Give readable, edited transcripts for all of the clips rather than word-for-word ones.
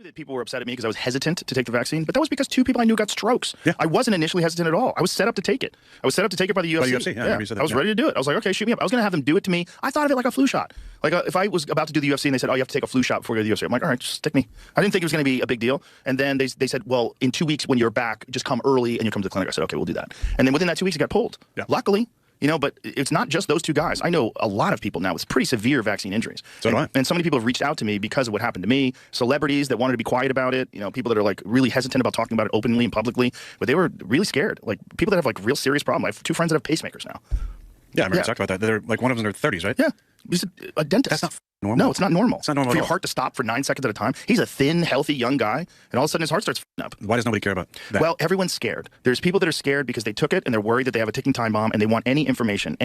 that people were upset at me because I was hesitant to take the vaccine, but that was because 2 people I knew got strokes. Yeah. I wasn't initially hesitant at all. I was set up to take it. I was set up to take it by the UFC. By the UFC, yeah. You said that, I was ready to do it. I was like, okay, shoot me up. I was going to have them do it to me. I thought of it like a flu shot. Like if I was about to do the UFC and they said, oh, you have to take a flu shot before you go to the UFC. I'm like, all right, just stick me. I didn't think it was going to be a big deal. And then they said, well, in 2 weeks when you're back, just come early and you come to the clinic. I said, okay, we'll do that. And then within that 2 weeks, it got pulled. Yeah. Luckily. You know, but it's not just those 2 guys. I know a lot of people now with pretty severe vaccine injuries. So do I. And so many people have reached out to me because of what happened to me. Celebrities that wanted to be quiet about it. You know, people that are like really hesitant about talking about it openly and publicly. But they were really scared. Like people that have like real serious problems. I have 2 friends that have pacemakers now. Yeah, I remember you talked about that. They're like one of them in their 30s, right? Yeah. He's a dentist. That's not normal. No, it's not normal. It's not normal for at your all. heart to stop for 9 seconds at a time. He's a thin, healthy young guy, and all of a sudden his heart starts up. Why does nobody care about that? Well, everyone's scared. There's people that are scared because they took it and they're worried that they have a ticking time bomb and they want any information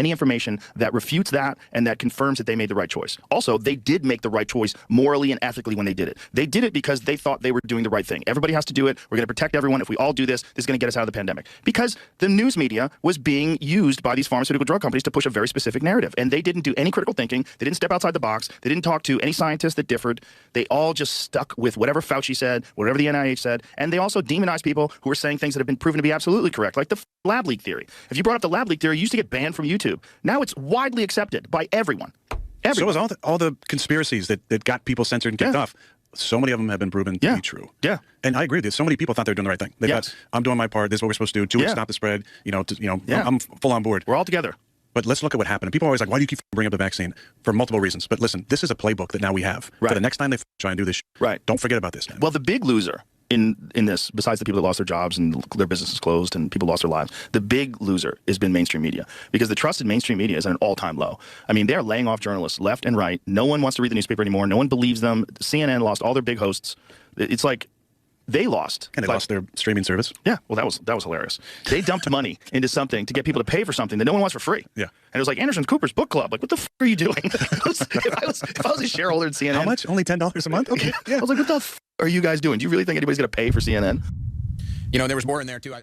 that refutes that and that confirms that they made the right choice. Also, they did make the right choice morally and ethically when they did it. They did it because they thought they were doing the right thing. Everybody has to do it. We're going to protect everyone. If we all do this, this is going to get us out of the pandemic. Because the news media was being used by these pharmaceutical drug companies to push a very specific narrative. And they didn't do any critical thinking. They didn't step outside the box. They didn't talk to any scientists that differed. They all just stuck with whatever Fauci said, whatever the NIH said, and they also demonized people who were saying things that have been proven to be absolutely correct, like the lab leak theory. If you brought up the lab leak theory, you used to get banned from YouTube. Now it's widely accepted by everyone. So is all the conspiracies that got people censored and kicked off. So many of them have been proven to be true. Yeah. And I agree with you. So many people thought they were doing the right thing. They thought, I'm doing my part. This is what we're supposed to do. 2 weeks, stop the spread. I'm full on board. We're all together. But let's look at what happened. And people are always like, why do you keep bringing up the vaccine? For multiple reasons. But listen, this is a playbook that now we have. Right. For the next time they try and do this, don't forget about this, man. Well, the big loser in this, besides the people that lost their jobs and their businesses closed and people lost their lives, the big loser has been mainstream media, because the trust in mainstream media is at an all-time low. I mean, they're laying off journalists left and right. No one wants to read the newspaper anymore. No one believes them. CNN lost all their big hosts. It's like they lost. And they lost their streaming service. Yeah, well, that was hilarious. They dumped money into something to get people to pay for something that no one wants for free. Yeah. And it was like Anderson Cooper's book club. Like, what the f are you doing? if I was a shareholder in CNN. How much? Only $10 a month? Okay. Yeah. I was like, what the f are you guys doing? Do you really think anybody's going to pay for CNN? You know, there was more in there, too.